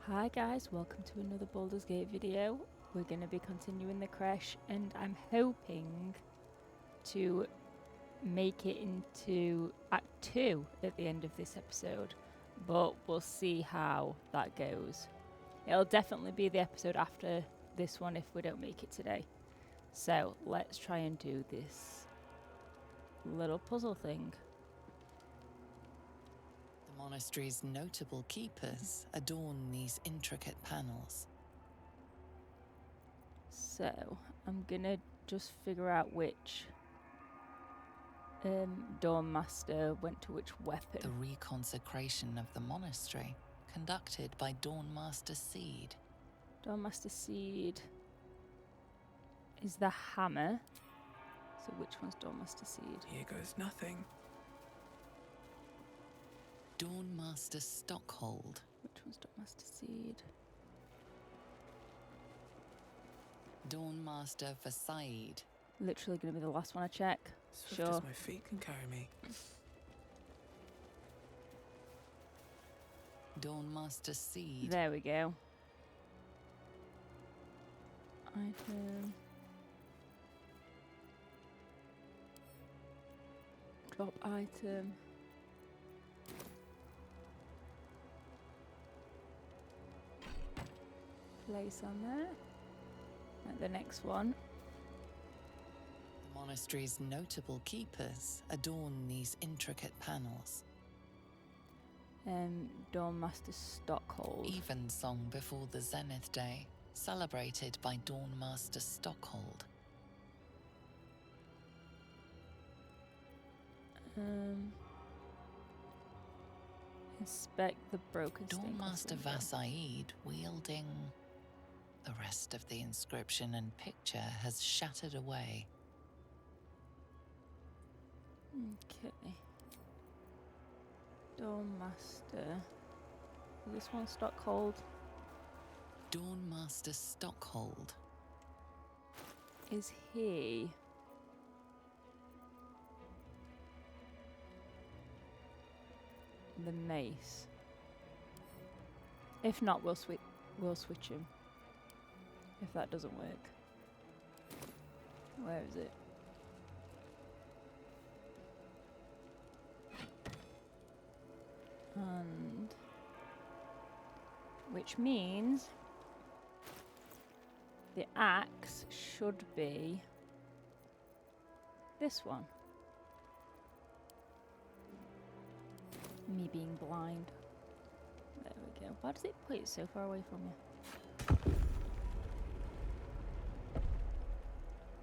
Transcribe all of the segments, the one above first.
Hi guys, welcome to another Baldur's Gate video. We're going to be continuing the crash and I'm hoping to make it into Act 2 at the end of this episode, but we'll see how that goes. It'll definitely be the episode after this one if we don't make it today. So let's try and do this little puzzle thing. The monastery's notable keepers adorn these intricate panels. So I'm gonna just figure out which Dawn Master went to which weapon. The reconsecration of the monastery, conducted by Dawnmaster Seed. Dawn Master Seed is the hammer. So which one's Dawn Master Seed? Here goes nothing. Dawnmaster Stockhold. Which one's Dawn Master Seed? Dawnmaster Versailles. Literally gonna be the last one I check. Swift Sure. as my feet can carry me. Dawnmaster Seed. There we go. Item. Drop item. Place on there. And the next one. The monastery's notable keepers adorn these intricate panels. Dawn Master Stockhold. Evensong before the Zenith Day, celebrated by Dawnmaster Stockhold. Inspect the broken Dawnmaster Versailles wielding... The rest of the inscription and picture has shattered away. Okay. Dawn Master. This one Stockhold. Dawnmaster Stockhold. Is he? The mace. If not, we'll switch him. If that doesn't work. Where is it? And which means the axe should be this one. Me being blind. There we go. Why does it put it so far away from you?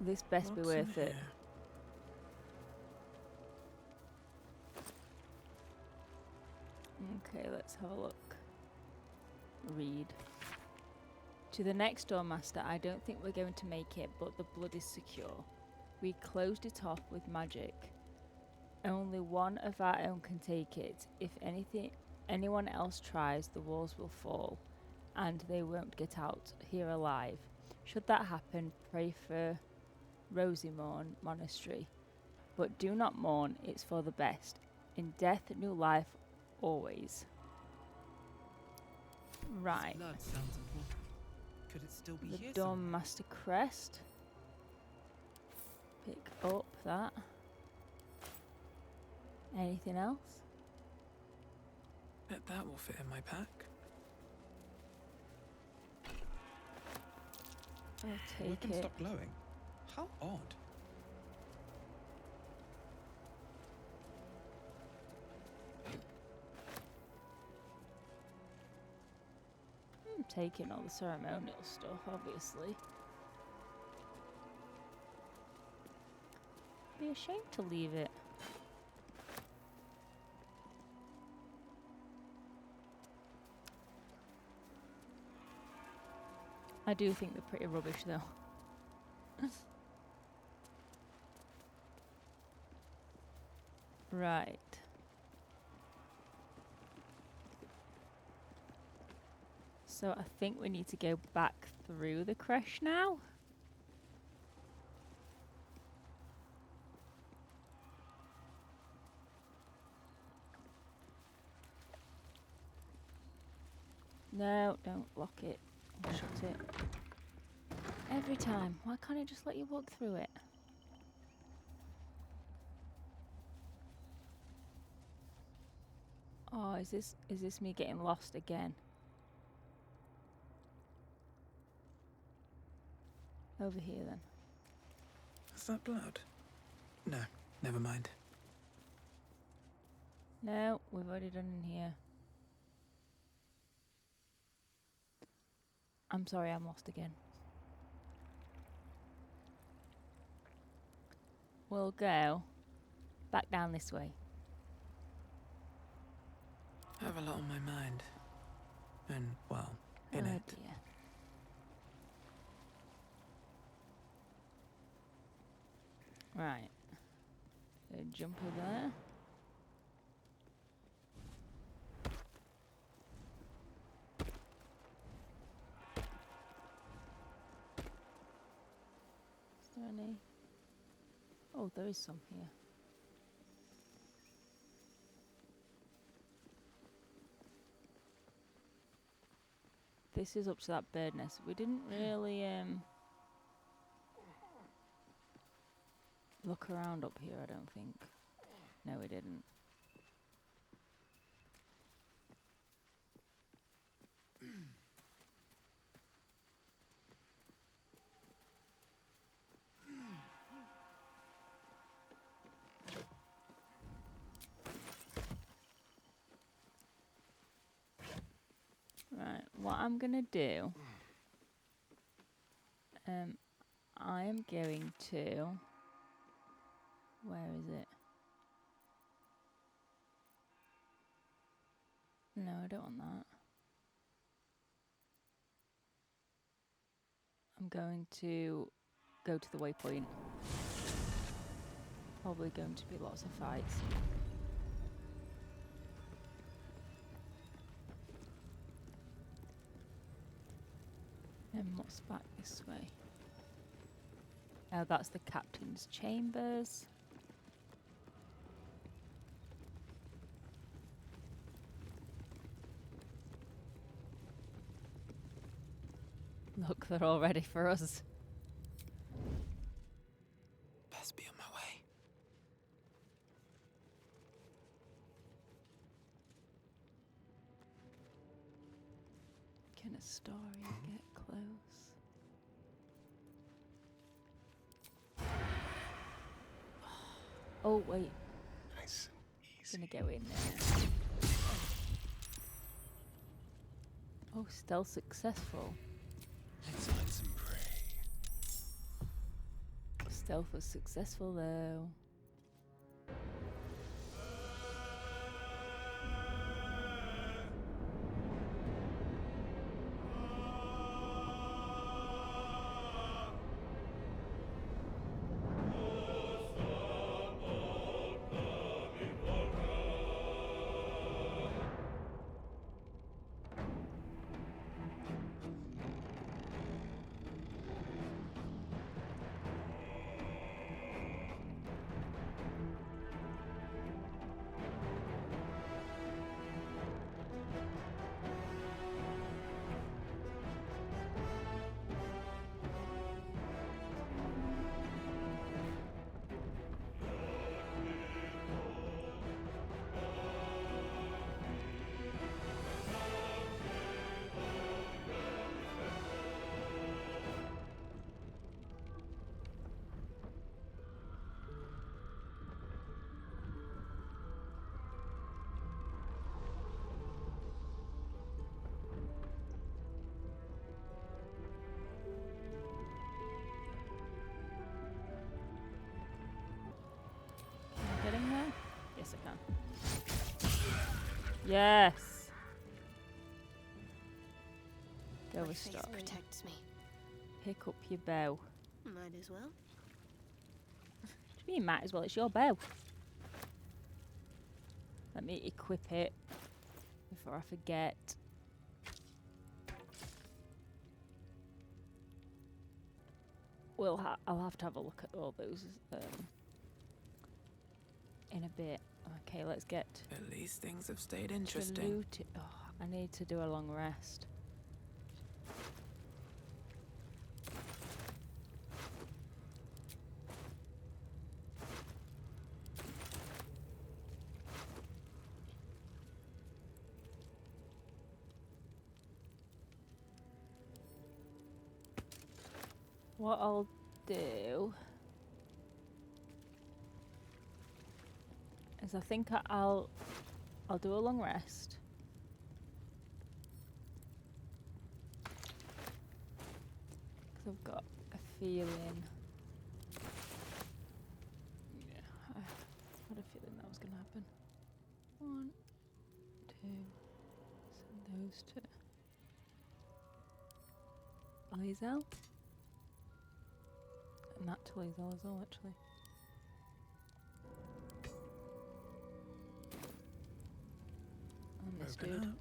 This best be What's in worth it. here? Okay, let's have a look. Read. To the next door, Master, I don't think we're going to make it, but the blood is secure. We closed it off with magic. Only one of our own can take it. If anyone else tries, the walls will fall, and they won't get out here alive. Should that happen, pray for Rosimorn Monastery. But do not mourn, it's for the best. In death, new life, always. Right. Blood sounds important. Could it still be The here? Dawn Master Crest. Pick up that. Anything else? Bet that will fit in my pack. I'll The take weapon it. stopped glowing. How odd. I'm taking all the ceremonial stuff, obviously. Be a shame to leave it. I do think they're pretty rubbish though. Right. So I think we need to go back through the creche now. No, don't lock it. Or shut it. Every time. Why can't it just let you walk through it? Oh, is this me getting lost again? Over here then. Is that blood? No, never mind. No, we've already done in here. I'm sorry, I'm lost again. We'll go back down this way. I have a lot on my mind. And, well, in Oh it. dear. Right. So jumper there. Is there any? Oh, there is some here. This is up to that bird nest. We didn't really look around up here, I don't think. No, we didn't. Right, what I'm gonna do, I am going to, where is it? No, I don't want that. I'm going to go to the waypoint. Probably going to be lots of fights. And what's back this way? Oh, that's the captain's chambers. Look, they're all ready for us. Best be on my way. Can a story get close? Oh, wait. Nice and easy. Gonna go in there. Oh, stealth successful. Let's hunt some prey. Stealth was successful though. Can I get in there? Yes, I can. Yes. Go My with face story. protects me. Pick up your bow. Might as well. What do you mean might as well? It's your bow. Let me equip it before I forget. I'll have to have a look at all those in a bit. Okay, let's get At least things have stayed to interesting. loot it. Oh, I need to do a long rest. What I'll do is I think I'll do a long rest. Because I've got a feeling. Yeah, I had a feeling that was going to happen. 1, 2, send those to Lizel. And that to Lizel as well, actually. And this Open dude. up.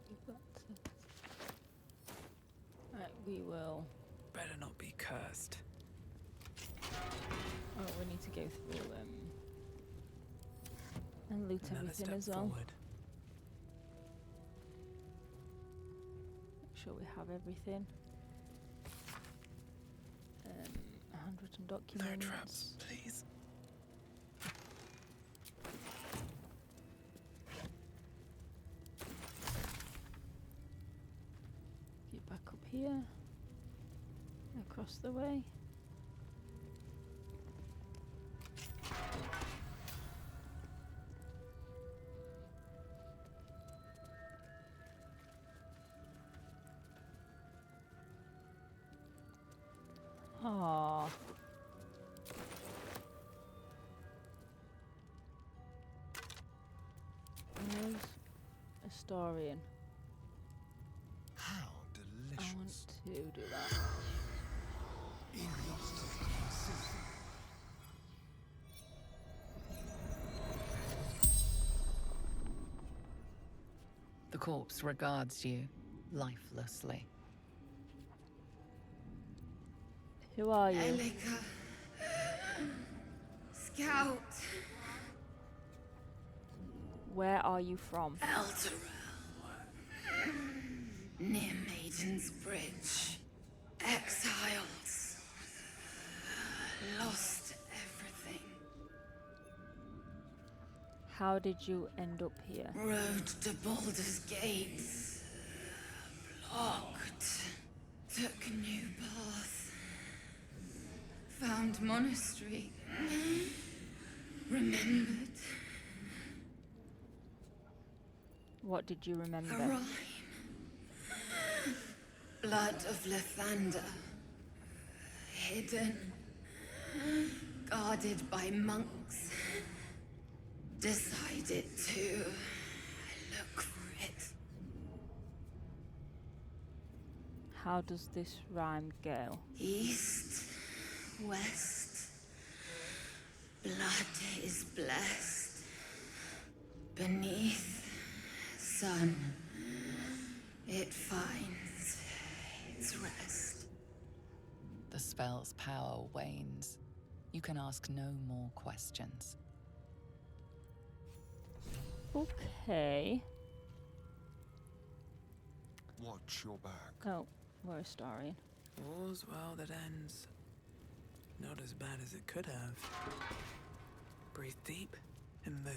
Give that to- Right, we will. Better not be cursed. Oh, we need to go through and loot Another everything step as well. forward. Make sure we have everything. Handwritten No documents. traps, please. Get back up here. Across the way. Aww. There's a Astarian. How I delicious. want to do that. The corpse regards you lifelessly. Who are you? Elika. Scout. Where are you from? Baldur. Near Maiden's Bridge. Exiles. Lost everything. How did you end up here? Road to Baldur's gates. Blocked. Took a new path. Found monastery. Remembered. What did you remember? A rhyme. Blood of Lathander. Hidden. Guarded by monks. Decided to look for it. How does this rhyme go? East, west. Blood is blessed. Beneath sun, it finds its rest. The spell's power wanes. You can ask no more questions. Okay. Watch your back. Oh, we're a Astarian. All's well that ends. Not as bad as it could have. Breathe deep and move.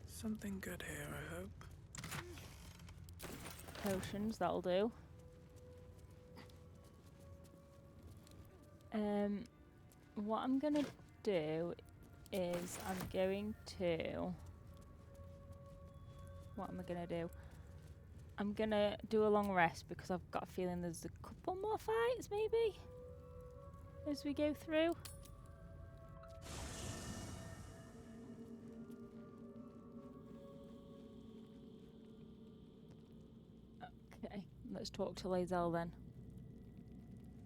Something good here, I hope. Potions, that'll do. What I'm gonna do is I'm going to... What am I gonna do? I'm gonna do a long rest because I've got a feeling there's a couple more fights maybe as we go through. Okay, let's talk to Lae'zel then.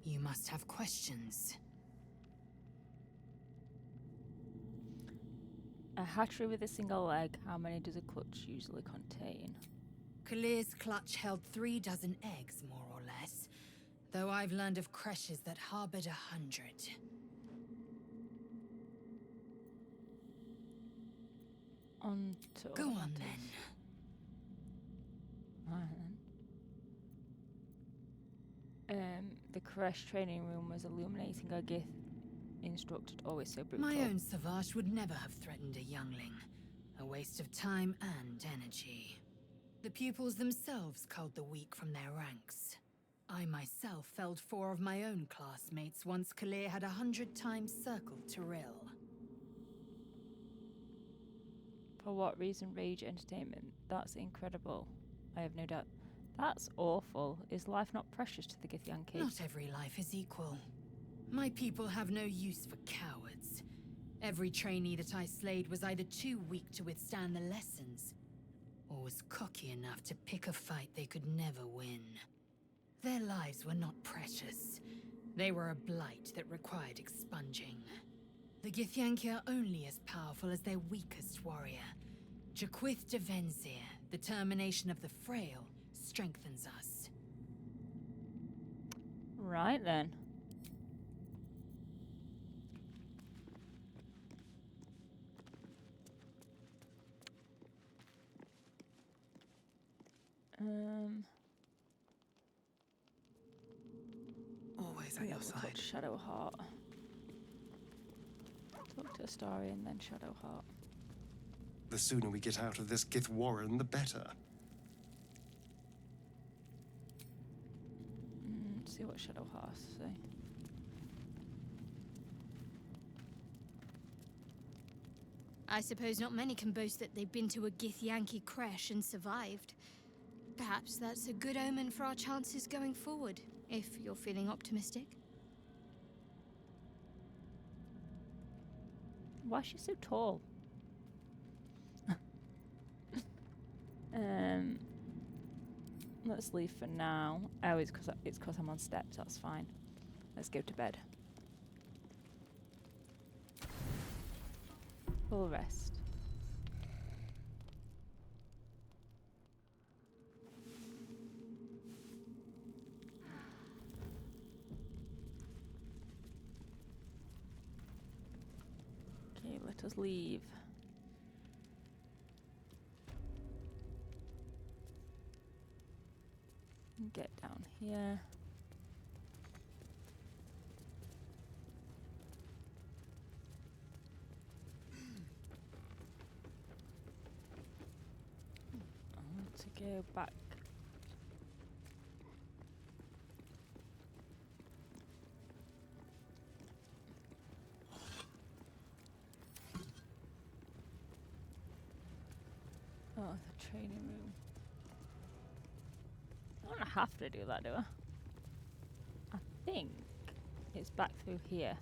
You must have questions. A hatchery with a single egg, how many does a clutch usually contain? Kalir's clutch held 36 eggs, more or less. Though I've learned of creches that harbored 100. On to Go other on matters. then. Right then. The crash training room was illuminating instructed, always so brutal. My own Savage would never have threatened a youngling. A waste of time and energy. The pupils themselves culled the weak from their ranks. I myself felled 4 of my own classmates once Kalir had 100 times circled Tyrell. For what reason? Rage entertainment. That's incredible. I have no doubt. That's awful. Is life not precious to the Githyanki? Not every life is equal. My people have no use for cowards. Every trainee that I slayed was either too weak to withstand the lessons, or was cocky enough to pick a fight they could never win. Their lives were not precious. They were a blight that required expunging. The Githyanki are only as powerful as their weakest warrior. Jaquith de Venzir, the termination of the frail, strengthens us. Right then. Always at Yeah, your we'll talk side. to Shadowheart. Talk to Astarion, then Shadowheart. The sooner we get out of this Gith Warren, the better. See what Shadowheart has to say. I suppose not many can boast that they've been to a Githyanki creche and survived. Perhaps that's a good omen for our chances going forward, if you're feeling optimistic. Why is she so tall? Let's leave for now. Oh, it's because I'm on steps. That's fine. Let's go to bed. Full rest. Okay, let us leave. Get down here. I want to go back. Oh, the training room. I don't have to do that, do I? I think it's back through here.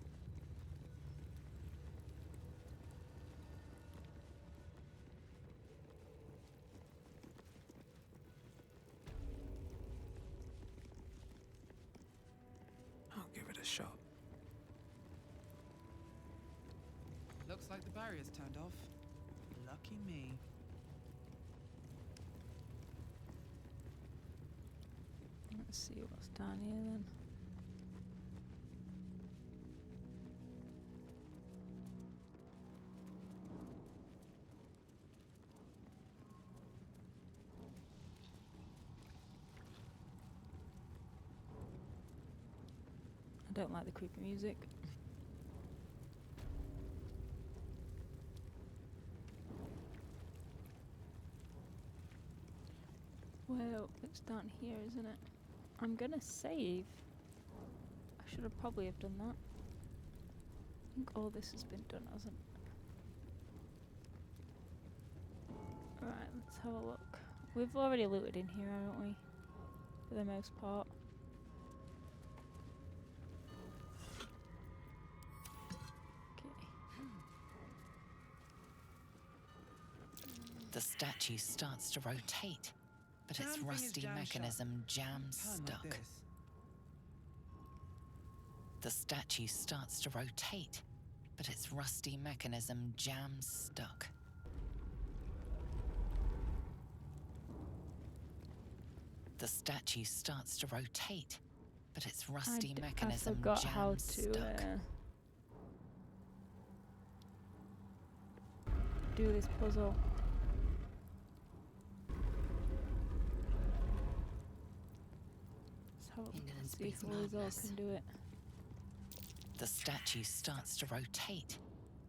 I'll give it a shot. Looks like the barrier's turned off. Lucky me. Let's see what's down here then. I don't like the creepy music. Well, it's down here, isn't it? I'm gonna save. I should have probably have done that. I think all this has been done, hasn't it? Right, let's have a look. We've already looted in here, haven't we? For the most part. Okay. The statue starts to rotate, but its Damn thing is rusty jam shut. mechanism jams Turn like stuck. this. The statue starts to rotate, but its rusty mechanism jams stuck. The statue starts to rotate, but its rusty I mechanism forgot how jams to stuck. Do this puzzle. Let's have a look and Indolence see if beats Lizzo madness. can do it. The statue starts to rotate,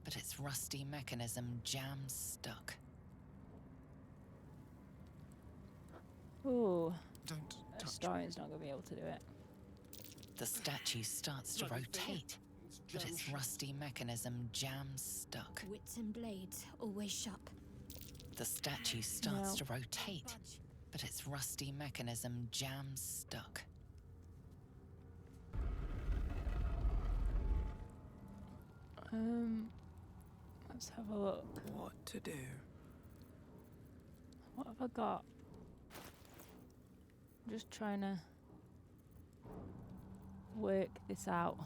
but its rusty mechanism jams stuck. Ooh, Don't a touch historian's not going to be able to do it. The statue starts to Bloody thing. rotate, It's but jam its shut. rusty mechanism jams stuck. Wits and blades, always sharp. The statue starts No. to rotate, but its rusty mechanism jams stuck. Let's have a look. What to do? What have I got? I'm just trying to work this out.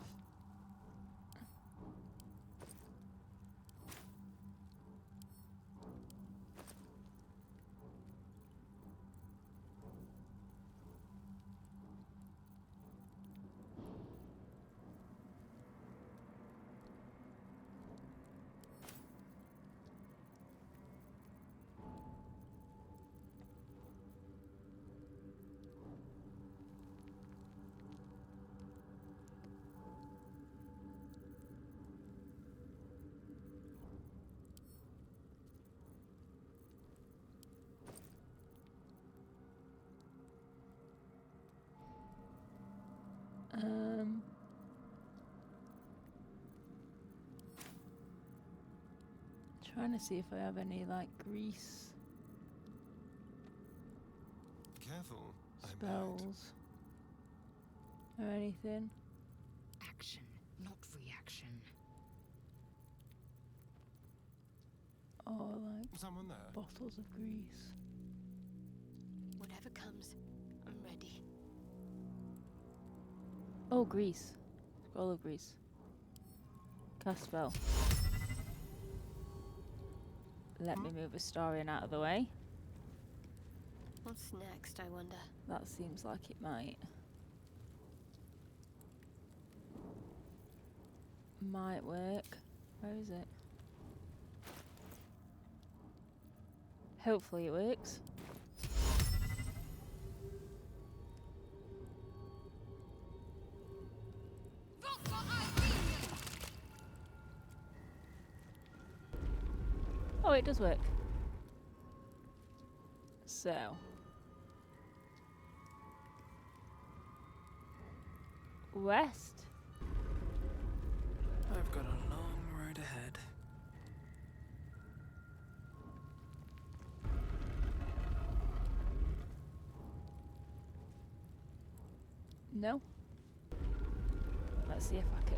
Trying to see if I have any like grease Careful. I might. spells or anything. Action, not reaction. Or like Someone there? bottles of grease. Whatever comes, I'm ready. Oh, grease. Scroll of grease. Cast spell. Let me move a Astarion out of the way. What's next, I wonder? That seems like it might. Might work. Where is it? Hopefully it works. Oh, it does work. So. West. I've got a long road ahead. No. Let's see if I can.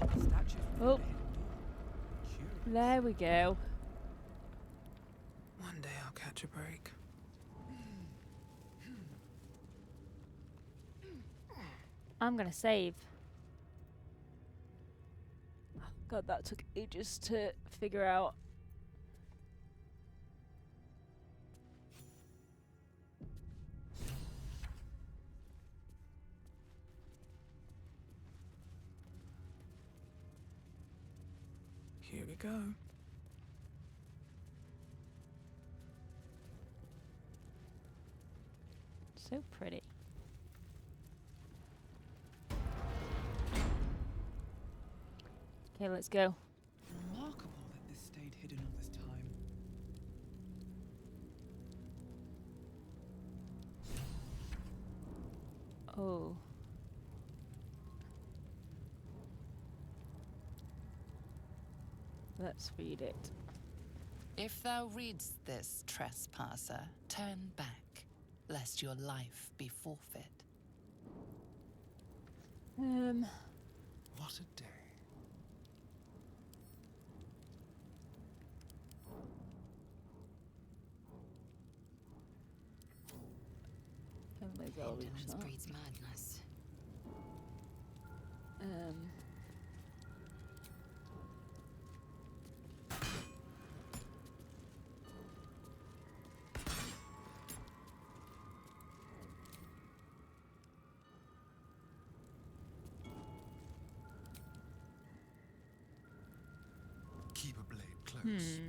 Statue from Oh. the hidden door. Curious. There we go. One day I'll catch a break. I'm gonna save. God, that took ages to figure out. Here we go. So pretty. Okay, let's go. Remarkable that this stayed hidden all this time. Oh. Let's read it. If thou readst this, trespasser, turn back, lest your life be forfeit. What a day. Maybe I'll reach Indolence that. breeds madness. close.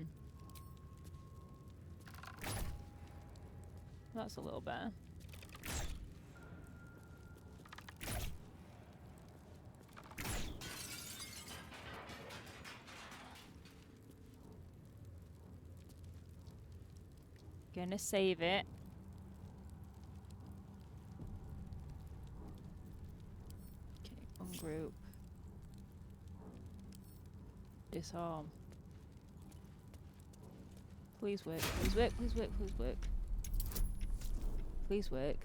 That's a little better. Gonna save it. Okay, ungroup. Disarm. Please work, please work, please work, please work. Please work.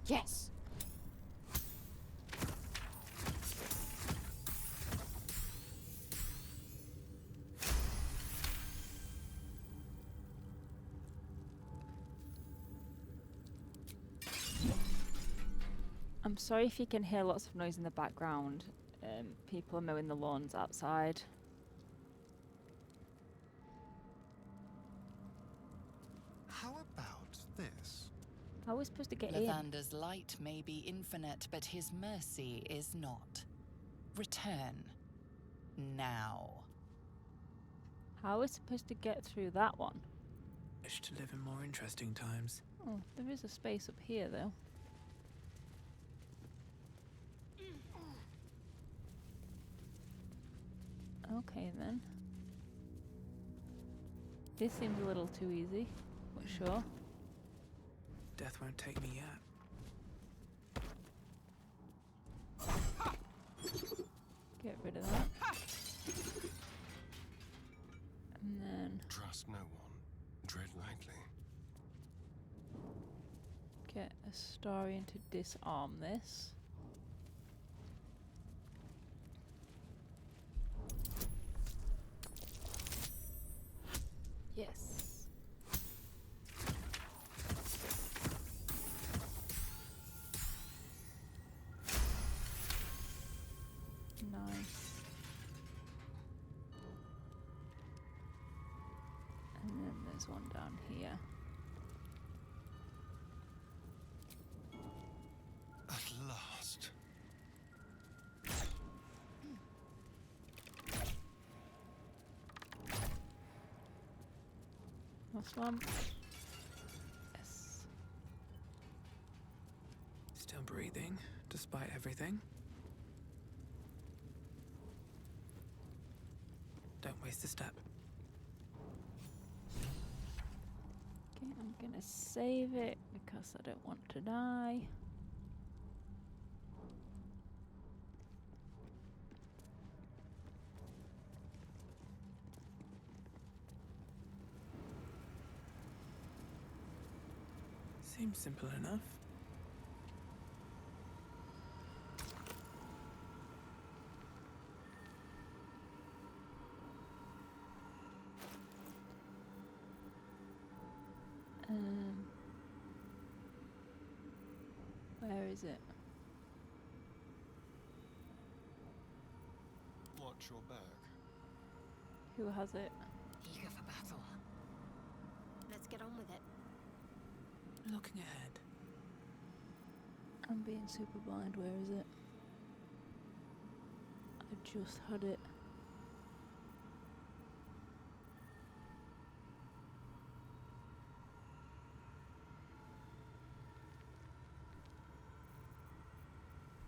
Yes! I'm sorry if you can hear lots of noise in the background. People are mowing the lawns outside. How about this? How are we supposed to get in? Lathander's light may be infinite, but his mercy is not. Return. Now. How are we supposed to get through that one? Wish to live in more interesting times. Oh, there is a space up here though. Okay then. This seems a little too easy, but sure. Death won't take me yet. Get rid of that. And then Trust no one. Tread lightly. get Astarion to disarm this. Yes. Nice. And then there's one down here. At last. Last one. Yes. Still breathing, despite everything. Don't waste a step. Okay, I'm gonna save it because I don't want to die. Seems simple enough. Where is it? Watch your back. Who has it? Eager for battle. Let's get on with it. Looking ahead. I'm being super blind. Where is it? I just had it.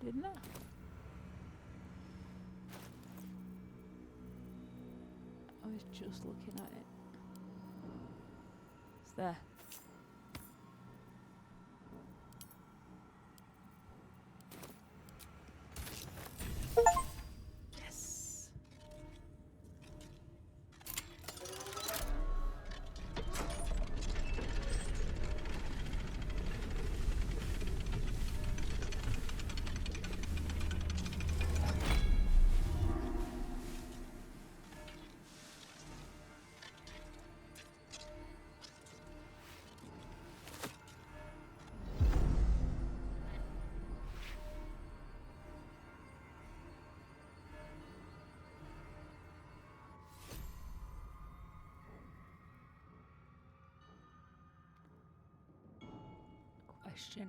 Didn't I? I was just looking at it. It's there. Yes. Question: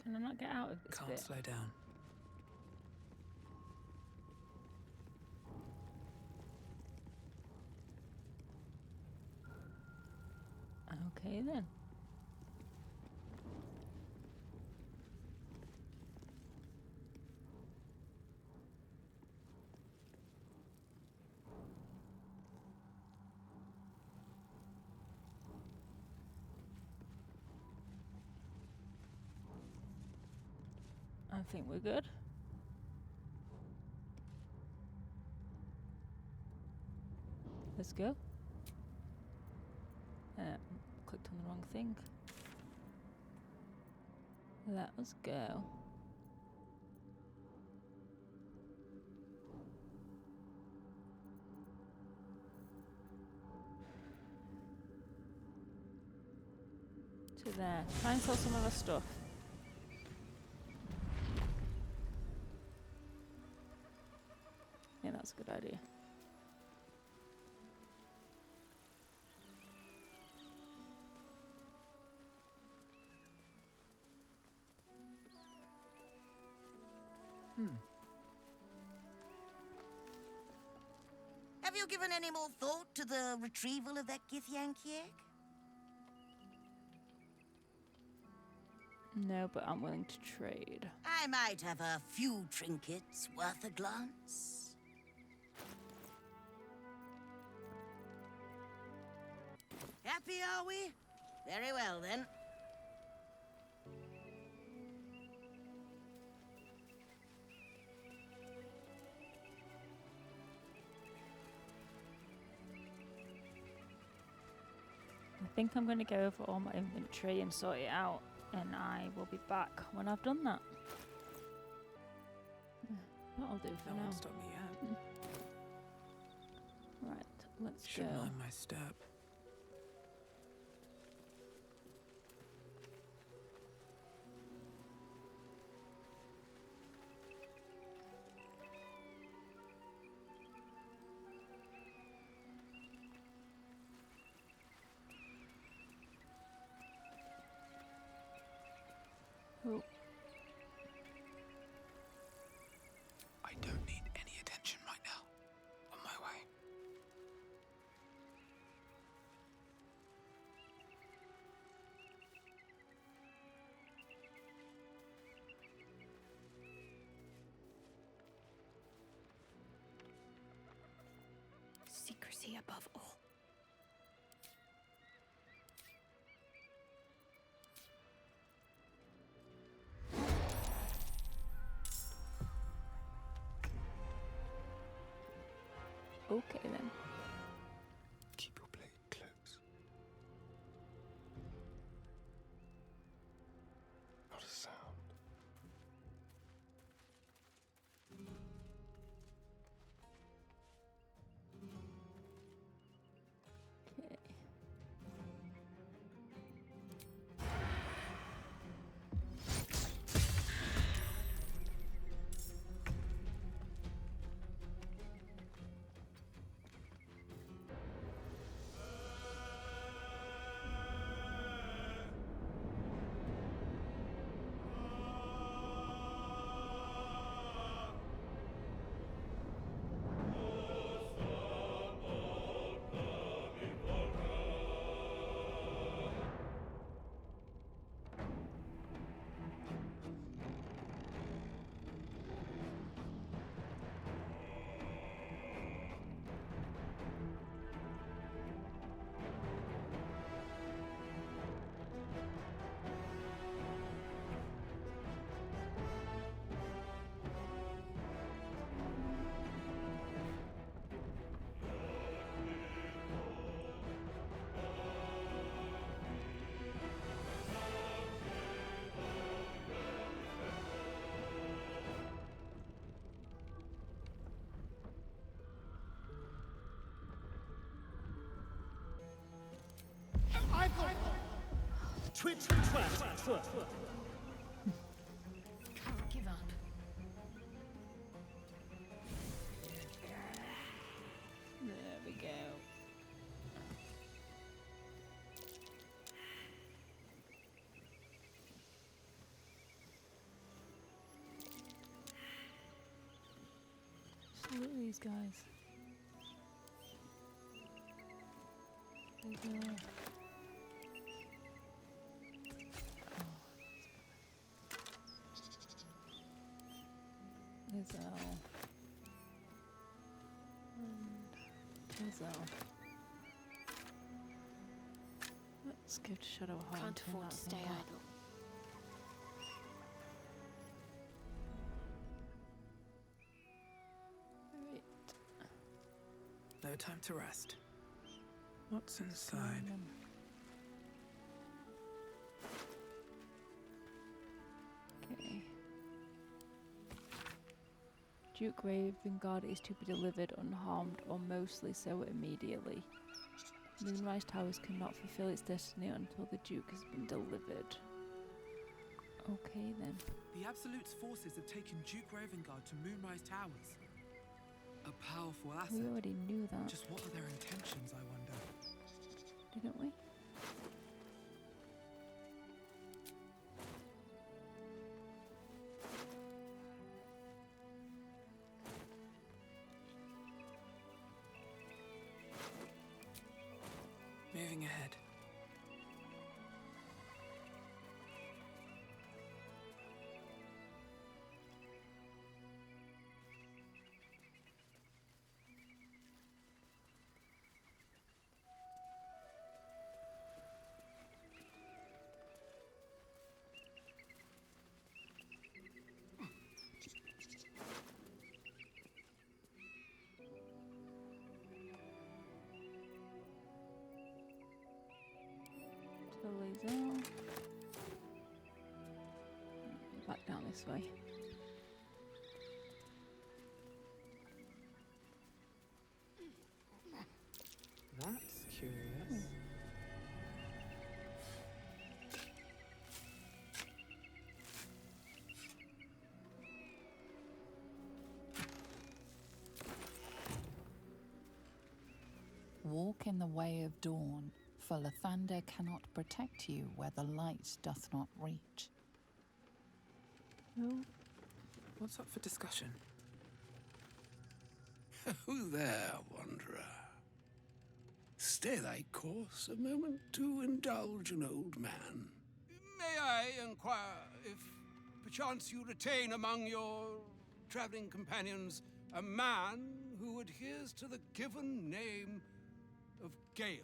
can I not get out of this Can't bit? slow down. Okay then. I think we're good. Let's go. Clicked on the wrong thing. Let us go. To there. Try and sell some of our stuff. Yeah, that's a good idea. Have you given any more thought to the retrieval of that Githyanki egg? No, but I'm willing to trade. I might have a few trinkets worth a glance. Happy, are we? Very well, then. I think I'm going to go over all my inventory and sort it out, and I will be back when I've done that. That'll do for No now. one stopped me yet. Right, let's Should go. mind my step. Oh, I don't need any attention right now. On my way. Secrecy above all. okay then. Keep your blade close. Not a sound. Okay. Can't give up. There we go. Just look at these guys. They go. So let's go to Shadowheart. Can't afford to stay idle. Right. No time to rest. What's inside? Okay. Duke Ravengard is to be delivered unharmed or mostly so immediately. Moonrise Towers cannot fulfill its destiny until the Duke has been delivered. Okay then. The Absolute's forces have taken Duke Ravengard to Moonrise Towers. A powerful asset. We already knew that, Just what are their intentions, I wonder? didn't we? Moving ahead. Slowly down. Back down this way. That's curious. Walk in the way of dawn, for Lathander cannot protect you where the light doth not reach. Oh, What's up for discussion? Who there, wanderer? Stay thy course a moment to indulge an old man. May I inquire if perchance you retain among your traveling companions a man who adheres to the given name of Gale?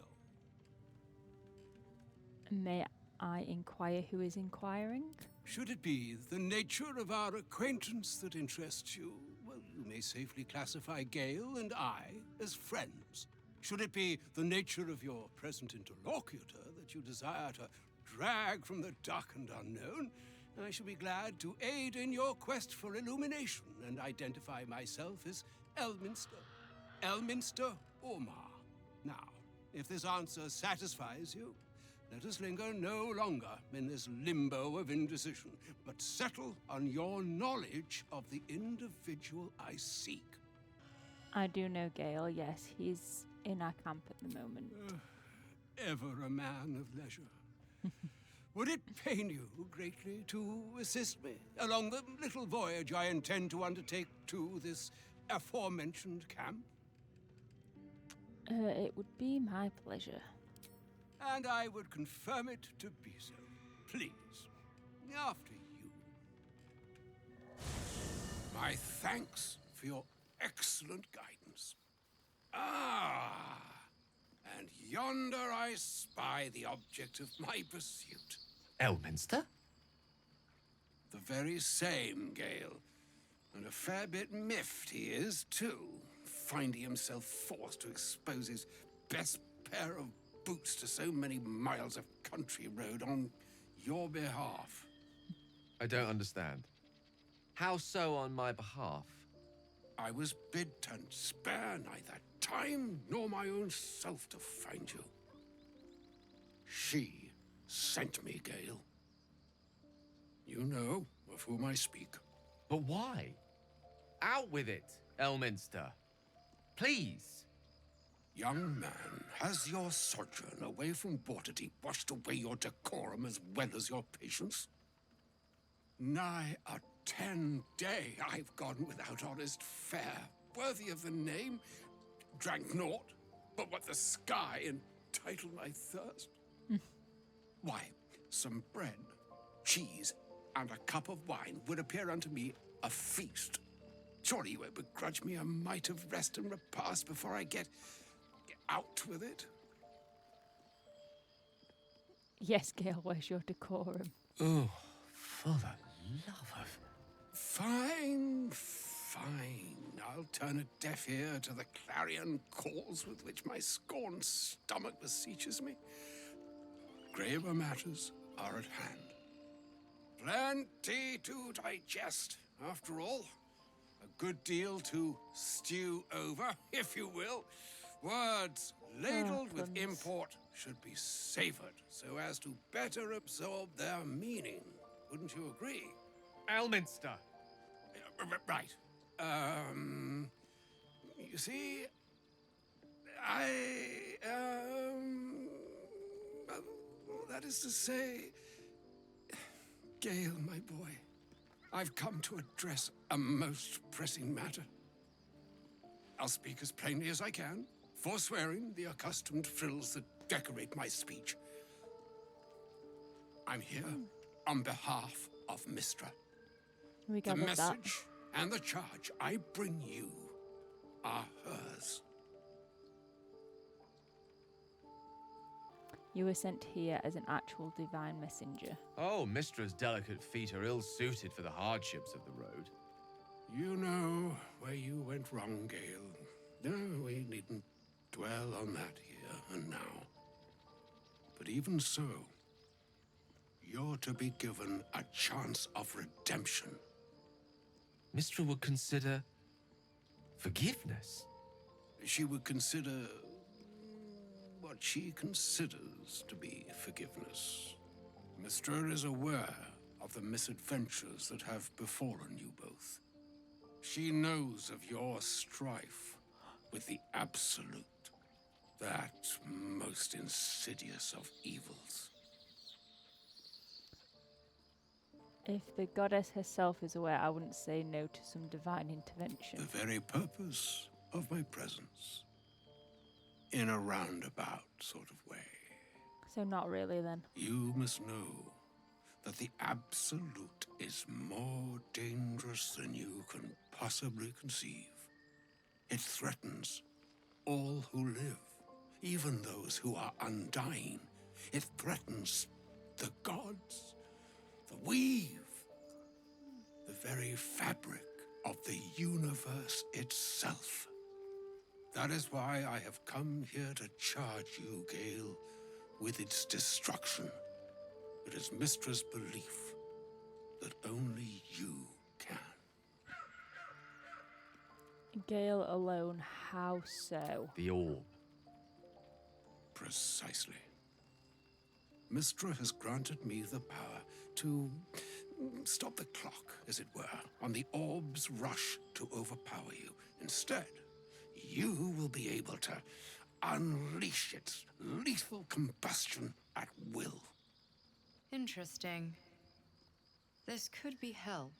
may I inquire who is inquiring? Should it be the nature of our acquaintance that interests you, well, you may safely classify Gale and I as friends. Should it be the nature of your present interlocutor that you desire to drag from the dark and unknown, I shall be glad to aid in your quest for illumination and identify myself as Elminster. Elminster Ormar. Now, if this answer satisfies you, let us linger no longer in this limbo of indecision, but settle on your knowledge of the individual I seek. I do know Gale, yes. He's in our camp at the moment. Ever a man of leisure. Would it pain you greatly to assist me along the little voyage I intend to undertake to this aforementioned camp? It would be my pleasure. And I would confirm it to be so. Please, after you. My thanks for your excellent guidance. Ah, and yonder I spy the object of my pursuit. Elminster? The very same, Gale. And a fair bit miffed he is, too, finding himself forced to expose his best pair of boots to so many miles of country road on your behalf. I don't understand. How so on my behalf? I was bid to spare neither time nor my own self to find you. She sent me, Gale. You know of whom I speak. But why? Out with it, Elminster. Please. Young man, has your sojourn away from Waterdeep washed away your decorum as well as your patience? Nigh a 10-day I've gone without honest fare, worthy of the name, drank naught, but what the sky entitled my thirst. Why, some bread, cheese, and a cup of wine would appear unto me a feast. Surely you won't begrudge me a mite of rest and repast before I get out with it. Yes, Gale, where's your decorum? Oh, for the love of... Fine, fine. I'll turn a deaf ear to the clarion calls with which my scorned stomach beseeches me. Graver matters are at hand. Plenty to digest, after all. A good deal to stew over, if you will. Words ladled with import should be savored so as to better absorb their meaning. Wouldn't you agree? Elminster! Right. You see, that is to say, Gale, my boy, I've come to address a most pressing matter. I'll speak as plainly as I can, forswearing the accustomed frills that decorate my speech. I'm here on behalf of Mistra. We The gathered that. message and the charge I bring you are hers. You were sent here as an actual divine messenger. Oh, Mistra's delicate feet are ill-suited for the hardships of the road. You know where you went wrong, Gale. No, we needn't dwell on that here and now. But even so, you're to be given a chance of redemption. Mistra would consider... forgiveness? She would consider what she considers to be forgiveness. Mistra is aware of the misadventures that have befallen you both. She knows of your strife with the Absolute, that most insidious of evils. If the goddess herself is aware, I wouldn't say no to some divine intervention. The very purpose of my presence. In a roundabout sort of way. So not really then. You must know that the Absolute is more dangerous than you can possibly conceive. It threatens all who live, even those who are undying. It threatens the gods, the weave, the very fabric of the universe itself. That is why I have come here to charge you, Gale, with its destruction. It is Mistra's belief that only you can. Gale alone, how so? The orb. Precisely. Mistra has granted me the power to stop the clock, as it were, on the orb's rush to overpower you. Instead, you will be able to unleash its lethal combustion at will. Interesting. This could be help,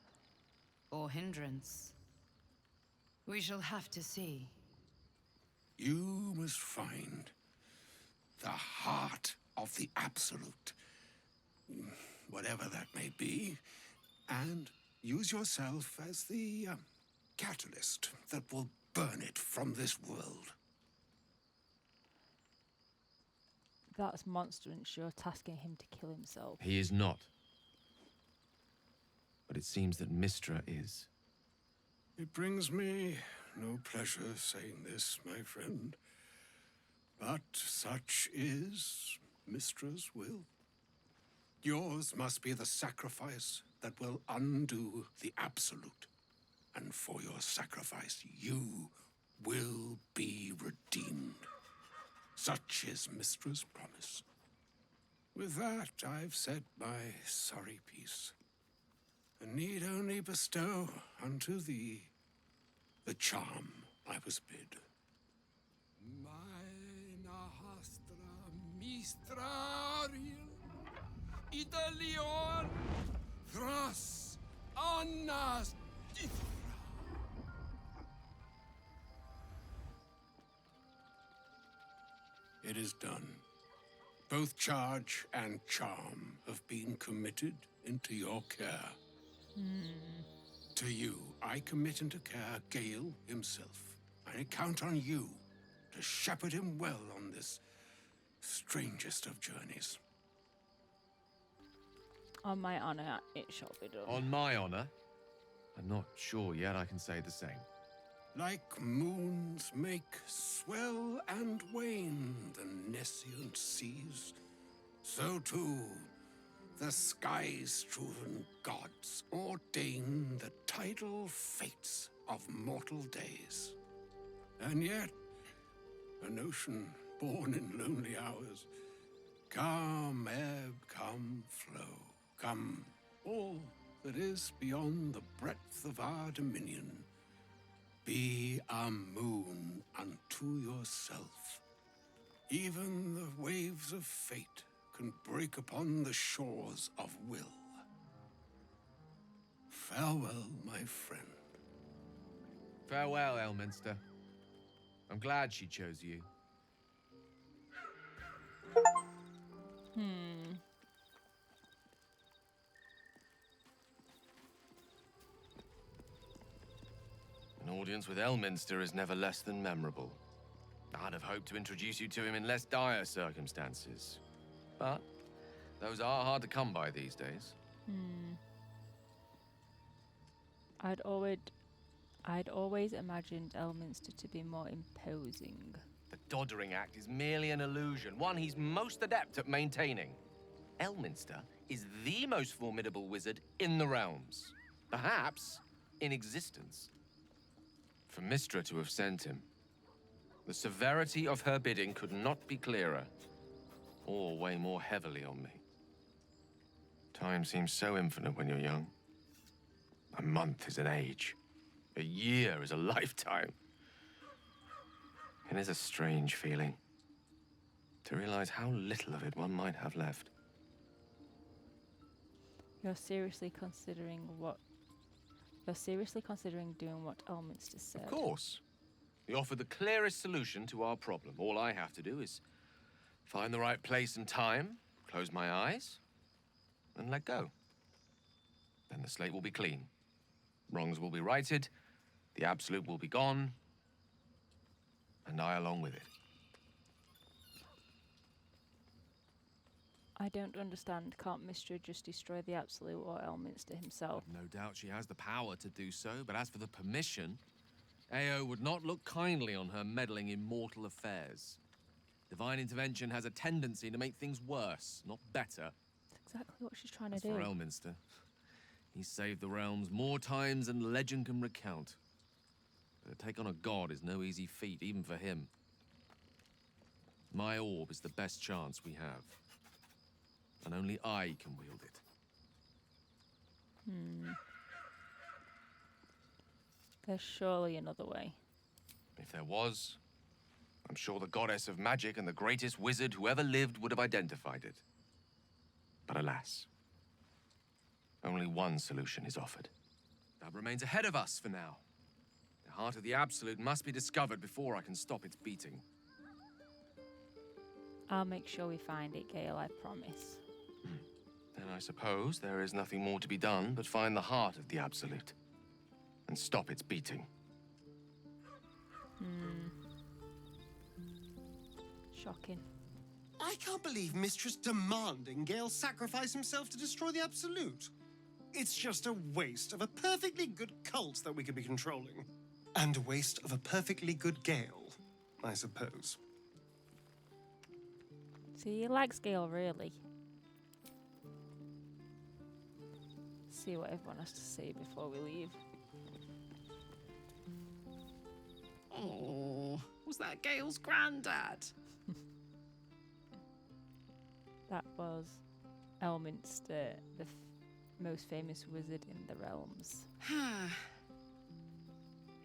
or hindrance. We shall have to see. You must find the heart of the Absolute, whatever that may be, and use yourself as the catalyst that will burn it from this world. That's monstrous. You're tasking him to kill himself. He is not. But it seems that Mistra is. It brings me no pleasure saying this, my friend. But such is Mistra's will. Yours must be the sacrifice that will undo the Absolute. And for your sacrifice, you will be redeemed. Such is Mistra's promise. With that, I've said my sorry piece, and need only bestow unto thee the charm I was bid. Meine Hastra Mistrariel Idalion Thras Annas Dithra. It is done. Both charge and charm have been committed into your care. To you, I commit into care Gale himself. I count on you to shepherd him well on this strangest of journeys. On my honor, it shall be done. On my honor, I'm not sure yet I can say the same. Like moons make swell and wane the nescient seas, so too the sky-strewn gods ordain the tidal fates of mortal days. And yet, an ocean born in lonely hours, come ebb, come flow, come all that is beyond the breadth of our dominion. Be a moon unto yourself. Even the waves of fate can break upon the shores of will. Farewell, my friend. Farewell, Elminster. I'm glad she chose you. An audience with Elminster is never less than memorable. I'd have hoped to introduce you to him in less dire circumstances. But those are hard to come by these days. I'd always imagined Elminster to be more imposing. The Doddering Act is merely an illusion, one he's most adept at maintaining. Elminster is the most formidable wizard in the realms. Perhaps in existence. For Mystra to have sent him, the severity of her bidding could not be clearer, or weigh more heavily on me. Time seems so infinite when you're young. A month is an age. A year is a lifetime. It is a strange feeling to realize how little of it one might have left. You're seriously considering doing what Elminster said. Of course. We offer the clearest solution to our problem. All I have to do is find the right place and time, close my eyes, and let go. Then the slate will be clean. Wrongs will be righted, the absolute will be gone, and I along with it. I don't understand. Can't Mystra just destroy the Absolute or Elminster himself? No doubt she has the power to do so, but as for the permission, Ao would not look kindly on her meddling in mortal affairs. Divine intervention has a tendency to make things worse, not better. That's exactly what she's trying to As do. for Elminster, he's saved the realms more times than legend can recount. But to take on a god is no easy feat, even for him. My orb is the best chance we have. And only I can wield it. There's surely another way. If there was, I'm sure the goddess of magic and the greatest wizard who ever lived would have identified it. But alas, only one solution is offered. That remains ahead of us for now. The heart of the Absolute must be discovered before I can stop its beating. I'll make sure we find it, Gale, I promise. Then I suppose there is nothing more to be done but find the heart of the Absolute and stop its beating. Shocking. I can't believe Mistress demanding Gale sacrifice himself to destroy the Absolute. It's just a waste of a perfectly good cult that we could be controlling. And a waste of a perfectly good Gale, I suppose. See, he likes Gale, really. See what everyone has to say before we leave. Oh, was that Gale's granddad? That was Elminster, the most famous wizard in the realms.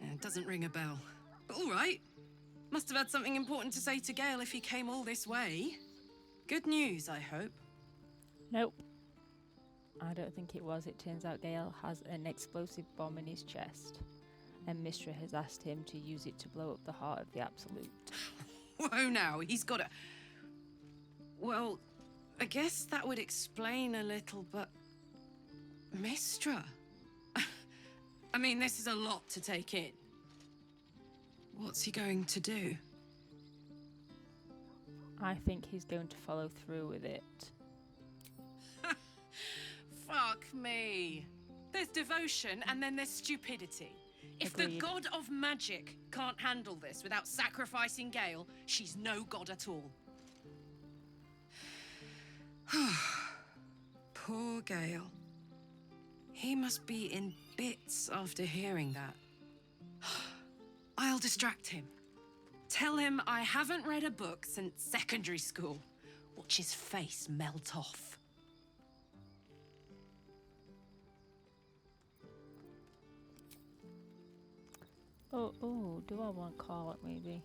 It doesn't ring a bell. But all right. Must have had something important to say to Gale if he came all this way. Good news, I hope. Nope. I don't think it was. It turns out Gale has an explosive bomb in his chest. And Mystra has asked him to use it to blow up the heart of the Absolute. Whoa now, he's got a... Well, I guess that would explain a little, but... Mystra? I mean, this is a lot to take in. What's he going to do? I think he's going to follow through with it. Fuck me. There's devotion and then there's stupidity. If the Agreed. god of magic can't handle this without sacrificing Gale, she's no god at all. Poor Gale. He must be in bits after hearing that. I'll distract him. Tell him I haven't read a book since secondary school. Watch his face melt off. Oh, do I want Carlock maybe?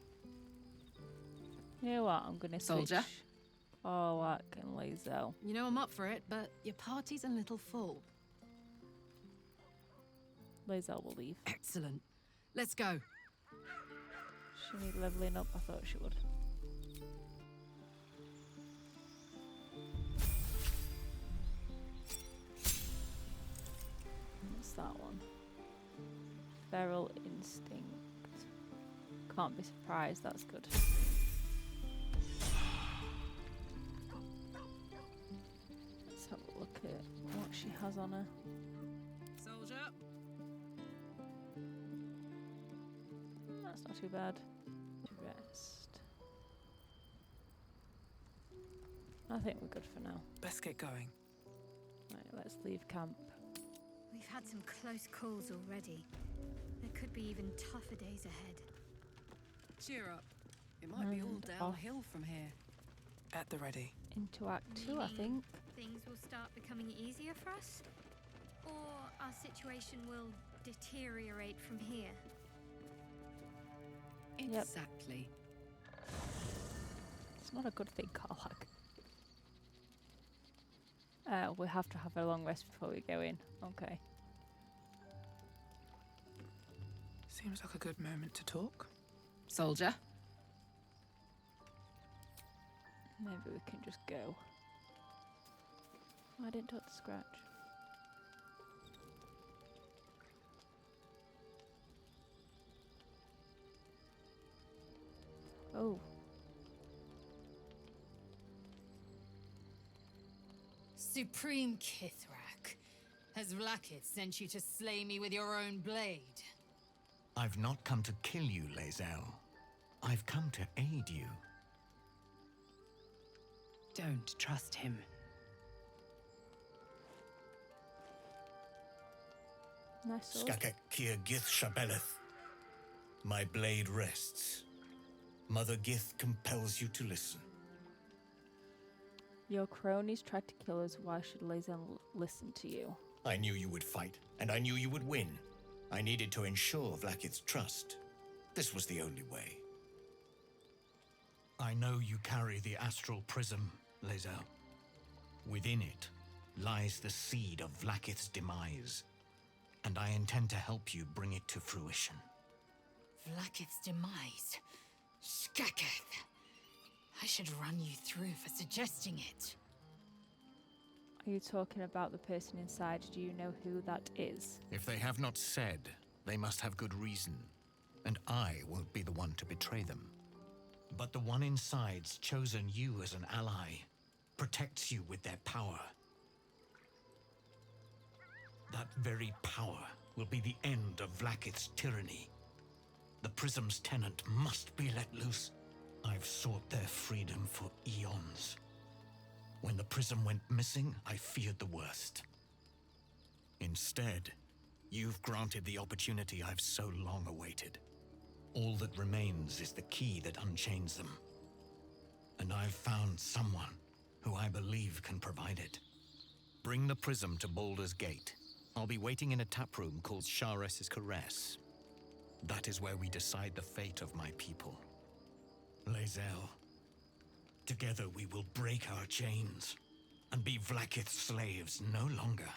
You know what, I'm gonna switch Soldier? Carlock and Lae'zel. You know I'm up for it, but your party's a little full. Lae'zel will leave. Excellent. Let's go. She need leveling up, I thought she would. What's that one? Feral instinct. Can't be surprised, that's good. Let's have a look at what she has on her. Soldier. That's not too bad. Rest. I think we're good for now. Let's get going. Right, let's leave camp. We've had some close calls already. There could be even tougher days ahead. Cheer up. It might be all And downhill from here. At the ready. Into Act 2, I think. Things will start becoming easier for us? Or our situation will deteriorate from here? Yep. Exactly. It's not a good thing, Carlock. We have to have a long rest before we go in. Okay. Seems like a good moment to talk. Soldier. Maybe we can just go. I didn't touch the scratch. Oh. Supreme Kithrak, has Vlaakith sent you to slay me with your own blade? I've not come to kill you, Lae'zel. I've come to aid you. Don't trust him. Nice sword. Skakek Kir Gith Shabeleth. My blade rests. Mother Gith compels you to listen. Your cronies tried to kill us. Why should Lae'zel listen to you? I knew you would fight, and I knew you would win. I needed to ensure Vlaakith's trust. This was the only way. I know you carry the astral prism, Lae'zel. Within it lies the seed of Vlaakith's demise, and I intend to help you bring it to fruition. Vlaakith's demise? Skaketh! I should run you through for suggesting it. Are you talking about the person inside? Do you know who that is? If they have not said, they must have good reason, and I won't be the one to betray them. But the one inside's chosen you as an ally, protects you with their power. That very power will be the end of Vlaakith's tyranny. The Prism's tenant must be let loose. I've sought their freedom for eons. When the Prism went missing, I feared the worst. Instead, you've granted the opportunity I've so long awaited. All that remains is the key that unchains them. And I've found someone who I believe can provide it. Bring the Prism to Baldur's Gate. I'll be waiting in a taproom called Shares's Caress. That is where we decide the fate of my people. Lae'zel, together we will break our chains and be Vlaakith's slaves no longer.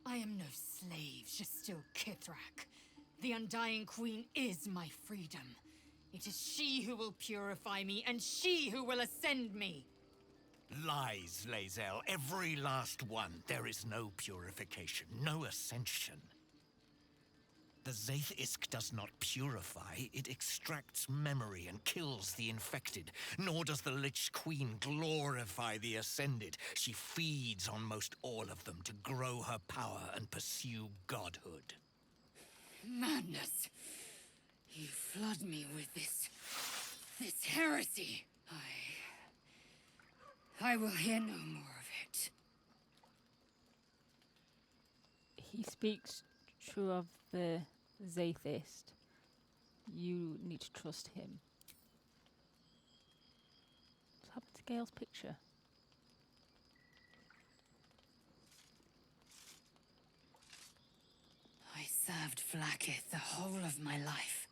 I am no slave, just still Kithrak. The Undying Queen is my freedom. It is she who will purify me, and she who will ascend me. Lies, Lae'zel, every last one. There is no purification, no ascension. The Zaith-Isk does not purify, it extracts memory and kills the infected. Nor does the Lich Queen glorify the Ascended. She feeds on most all of them to grow her power and pursue godhood. Madness! You flood me with this heresy. I will hear no more of it. He speaks true of the Zaithist. You need to trust him. What's happened to Gale's picture? I served Vlaakith the whole of my life.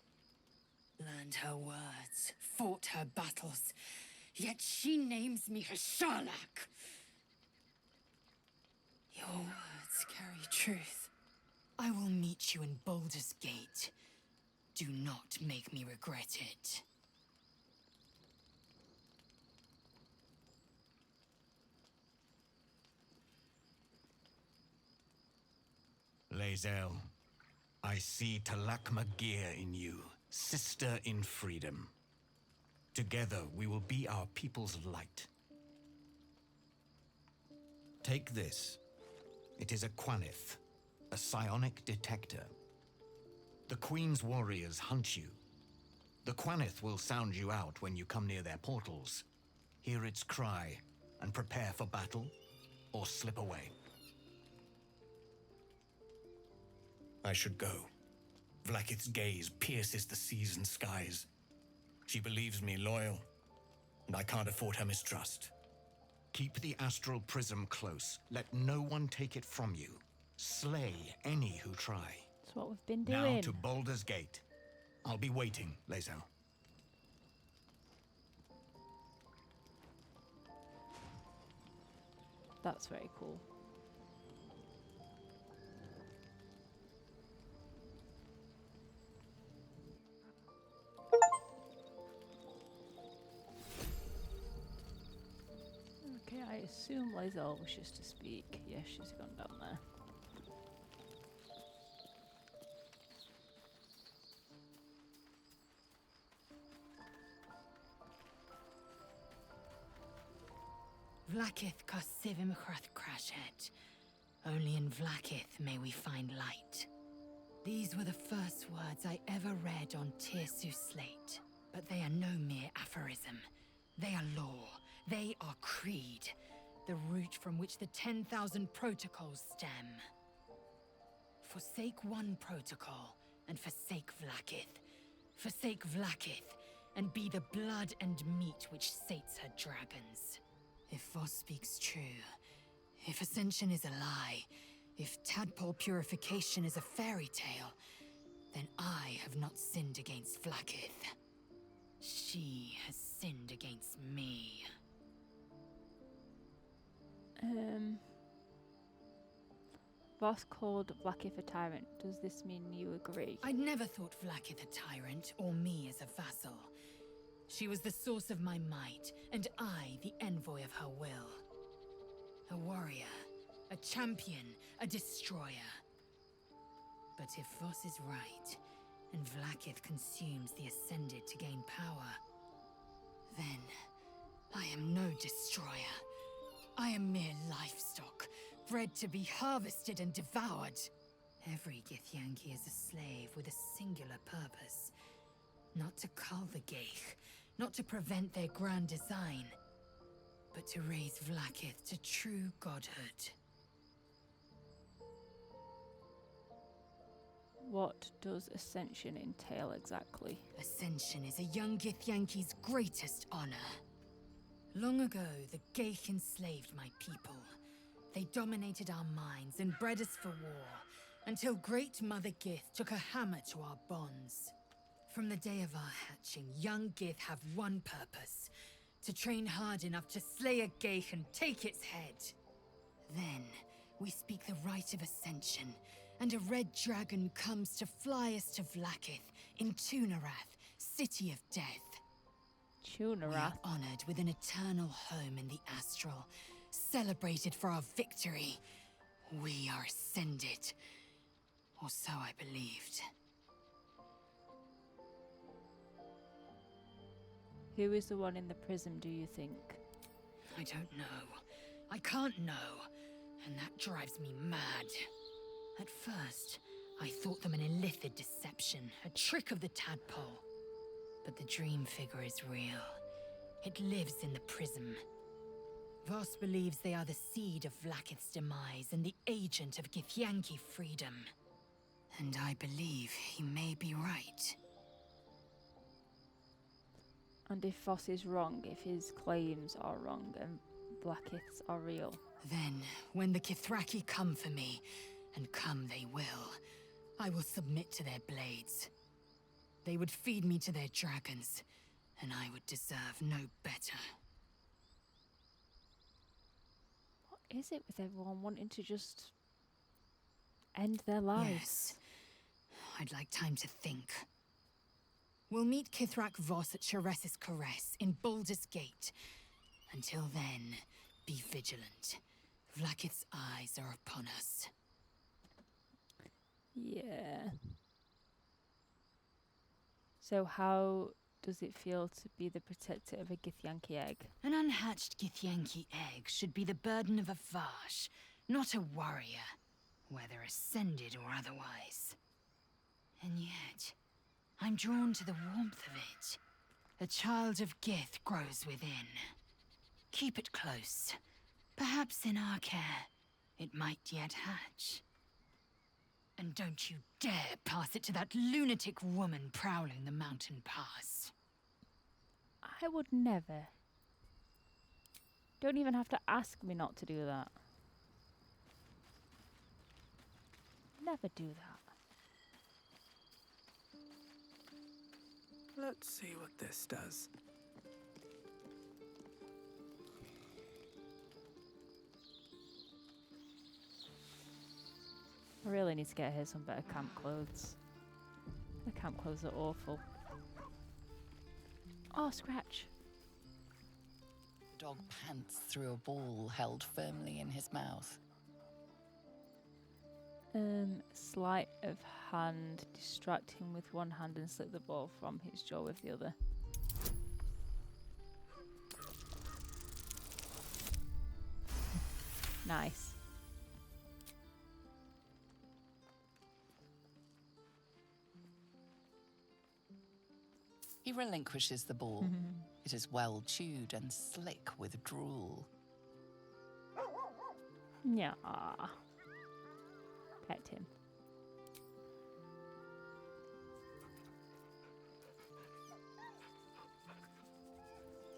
Learned her words, fought her battles. Yet she names me her Sharlak. Your words carry truth. I will meet you in Baldur's Gate. Do not make me regret it. Lae'zel, I see Talak Magir in you, sister in freedom. Together we will be our people's light. Take this. It is a Quanith, a psionic detector. The Queen's warriors hunt you. The Quanith will sound you out when you come near their portals. Hear its cry and prepare for battle, or slip away. I should go. Vlaakith's gaze pierces the seas and skies. She believes me loyal, and I can't afford her mistrust. Keep the astral prism close. Let no one take it from you. Slay any who try. That's what we've been doing. Now to Baldur's Gate. I'll be waiting, Lae'zel. That's very cool. Okay, I assume Lae'zel wishes to speak. Yes, she's gone down there. Vlaakith Kosivim Hrath Crashet. Only in Vlaakith may we find light. These were the first words I ever read on Tirsu's slate. But they are no mere aphorism. They are law. They are creed. The root from which the 10,000 protocols stem. Forsake one protocol, and forsake Vlaakith. Forsake Vlaakith, and be the blood and meat which sates her dragons. If Voss speaks true, if Ascension is a lie, if tadpole purification is a fairy tale, then I have not sinned against Vlaakith. She has sinned against me. Voss called Vlaakith a tyrant. Does this mean you agree? I'd never thought Vlaakith a tyrant, or me as a vassal. She was the source of my might, and I the envoy of her will. A warrior, a champion, a destroyer. But if Voss is right, and Vlaakith consumes the Ascended to gain power, then I am no destroyer. I am mere livestock, bred to be harvested and devoured. Every Githyanki is a slave with a singular purpose. Not to cull the Ghaik, not to prevent their grand design, but to raise Vlaakith to true godhood. What does Ascension entail exactly? Ascension is a young Githyanki's greatest honor. Long ago, the Ghaik enslaved my people. They dominated our minds and bred us for war, until Great Mother Gith took a hammer to our bonds. From the day of our hatching, young Gith have one purpose: to train hard enough to slay a Ghaik and take its head. Then, we speak the rite of Ascension, and a red dragon comes to fly us to Vlaakith in Tunarath, City of Death. We are honored with an eternal home in the Astral, celebrated for our victory. We are ascended. Or so I believed. Who is the one in the prism, do you think? I don't know. I can't know. And that drives me mad. At first, I thought them an illithid deception, a trick of the tadpole. But the dream figure is real. It lives in the prism. Voss believes they are the seed of Vlaakith's demise and the agent of Githyanki freedom. And I believe he may be right. And if Voss is wrong, if his claims are wrong and Vlaakiths are real? Then, when the Kithraki come for me, and come they will, I will submit to their blades. They would feed me to their dragons, and I would deserve no better. What is it with everyone wanting to just end their lives? Yes. I'd like time to think. We'll meet Kithrak Voss at Chares's Caress in Baldur's Gate. Until then, be vigilant. Vlaakith's eyes are upon us. Yeah. So how does it feel to be the protector of a Githyanki egg? An unhatched Githyanki egg should be the burden of a Vash, not a warrior, whether ascended or otherwise. And yet, I'm drawn to the warmth of it. A child of Gith grows within. Keep it close. Perhaps in our care, it might yet hatch. And don't you dare pass it to that lunatic woman prowling the mountain pass. I would never. Don't even have to ask me not to do that. Never do that. Let's see what this does. I really need to get her some better camp clothes. The camp clothes are awful. Oh, Scratch. The dog pants through a ball held firmly in his mouth. Sleight of hand, distract him with one hand and slip the ball from his jaw with the other. Nice. He relinquishes the ball. It is well chewed and slick with drool. Yeah. Pet him.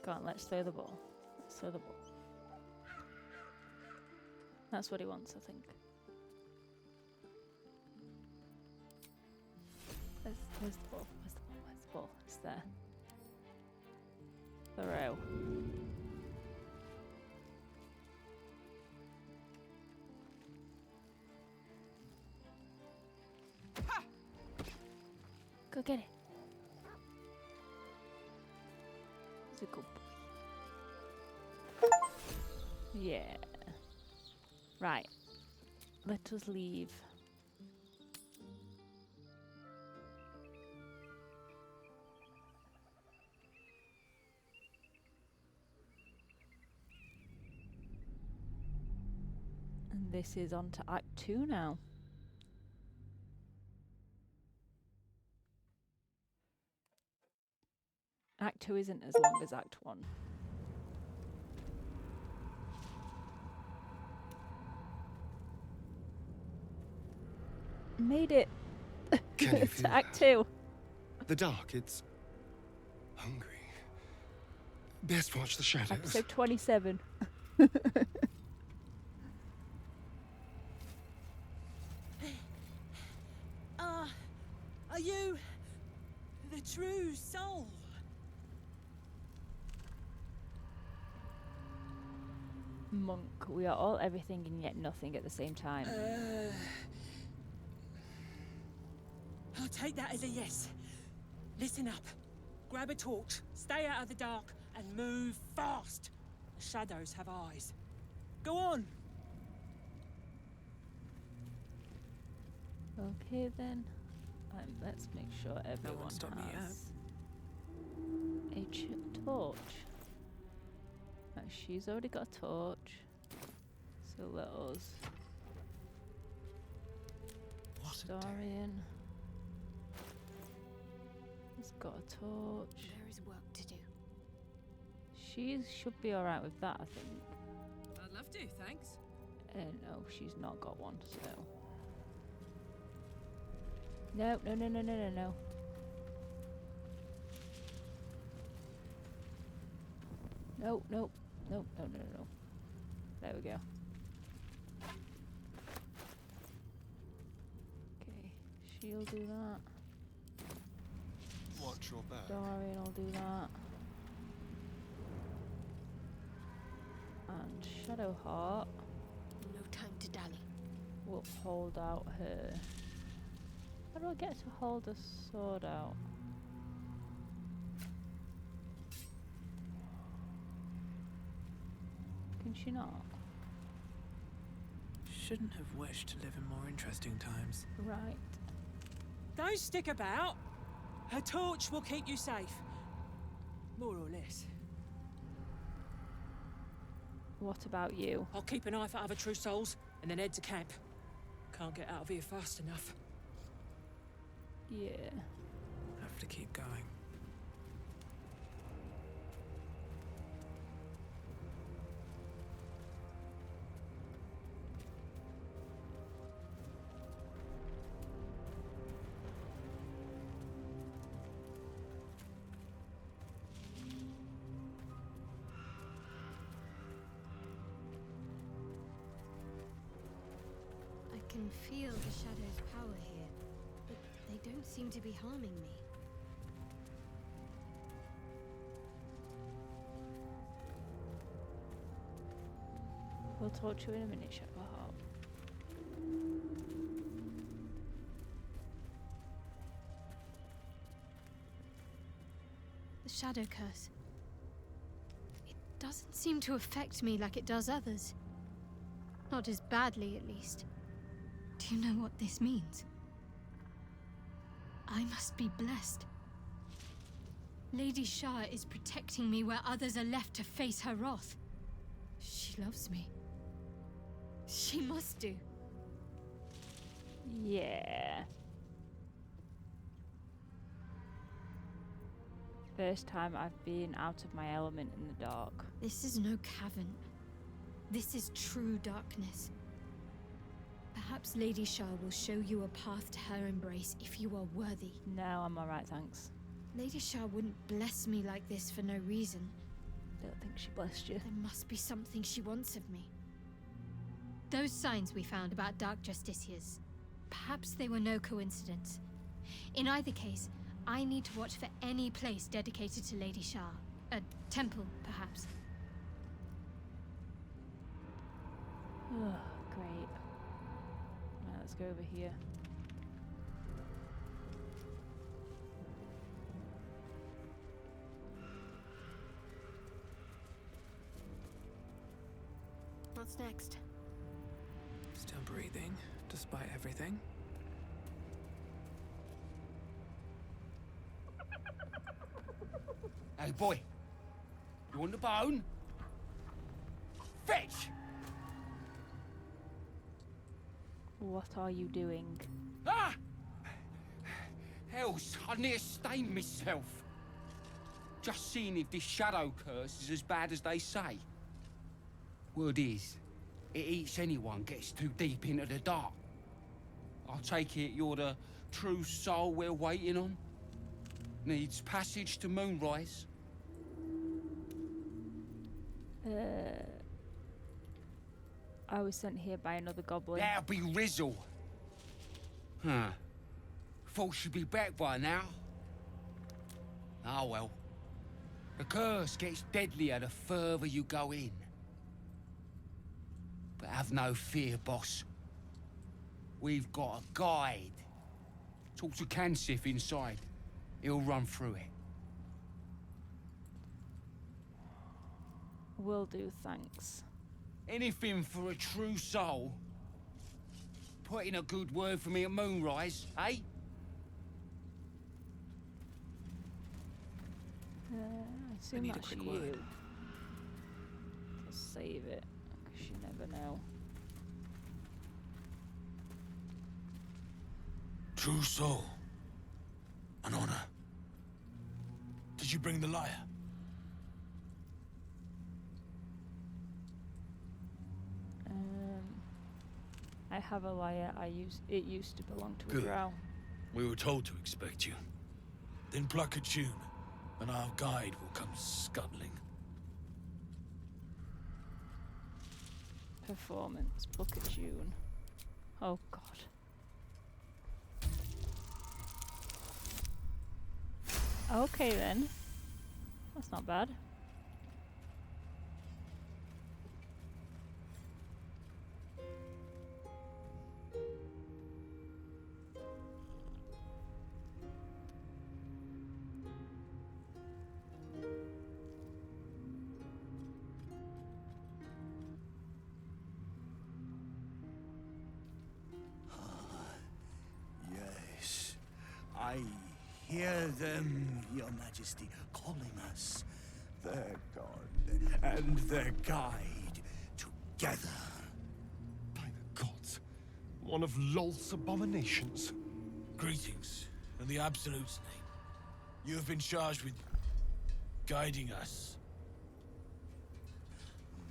Go on, let's throw the ball. Let's throw the ball. That's what he wants, I think. Where's the ball? Where's the ball? Where's the ball? It's there. Throw. Go get it. It's a good boy. Yeah. Right. Let us leave. And this is on to Act 2 now. Act 2 isn't as long as Act 1. Made it Can you to feel Act that? 2. The dark, it's hungry. Best watch the shadows. Episode 27. Are you the true soul? Monk, we are all everything and yet nothing at the same time. I'll take that as a yes. Listen up. Grab a torch, stay out of the dark, and move fast. The shadows have eyes. Go on. Okay then. Let's make sure everyone stop me yet. has a chilled torch. Right, she's already got a torch. So let us. Dorian. He's got a torch. There is work to do. She should be alright with that, I think. I'd love to, thanks. No, she's not got one, so. No, no, no, no, no, no, no. No, no, no, no, no, no. There we go. Okay, she'll do that. Watch your back. Dorian will do that. And Shadowheart No time to dally. will hold out her. How do I get to hold a sword out? Can she not? Shouldn't have wished to live in more interesting times. Right. Don't stick about. Her torch will keep you safe. More or less. What about you? I'll keep an eye for other true souls and then head to camp. Can't get out of here fast enough. Yeah. Have to keep going. I can feel the shadow's power here, but they don't seem to be harming me. We'll talk to you in a minute, Shadowheart. The shadow curse. It doesn't seem to affect me like it does others. Not as badly, at least. Do you know what this means? I must be blessed. Lady Shah is protecting me where others are left to face her wrath. She loves me. She must do. Yeah. First time I've been out of my element in the dark. This is no cavern. This is true darkness. Perhaps Lady Shah will show you a path to her embrace if you are worthy. No, I'm alright, thanks. Lady Shah wouldn't bless me like this for no reason. Don't think she blessed you. There must be something she wants of me. Those signs we found about Dark Justiciars, perhaps they were no coincidence. In either case, I need to watch for any place dedicated to Lady Shah. A temple, perhaps. Oh, great. Right, let's go over here. What's next? Still breathing, despite everything. Hey, boy. You want the bone? Fetch! What are you doing? Ah! Else, I near stained myself. Just seeing if this shadow curse is as bad as they say. Word is, it eats anyone gets too deep into the dark. I take it you're the true soul we're waiting on? Needs passage to Moonrise? I was sent here by another goblin. That'll be Rizzle. Huh. Thought she'd be back by now. Oh well. The curse gets deadlier the further you go in. But have no fear, boss. We've got a guide. Talk to Kansif inside. He'll run through it. Will do, thanks. Anything for a true soul. Put in a good word for me at Moonrise, eh? I assume need a that's quick you. word. I'll save it, because you never know. True soul. An honor. Did you bring the lyre? I have a lyre. It used to belong to a Good. drow. We were told to expect you. Then pluck a tune, and our guide will come scuttling. Performance, book a tune. Oh god. Okay then. That's not bad. Yes, I hear them, Your Majesty, calling us, their god and their guide, together. By the gods, one of Lolth's abominations. Greetings, in the Absolute's name. You have been charged with guiding us.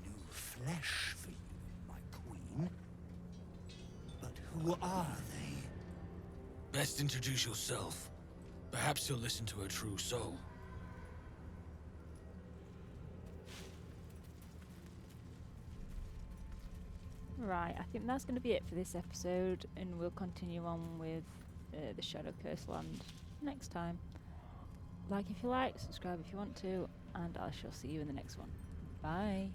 New flesh for you, my queen. But who are they? Best introduce yourself. Perhaps you'll listen to a true soul. Right, I think that's going to be it for this episode, and we'll continue on with the Shadow Curse Land next time. Like if you like, subscribe if you want to, and I shall see you in the next one. Bye!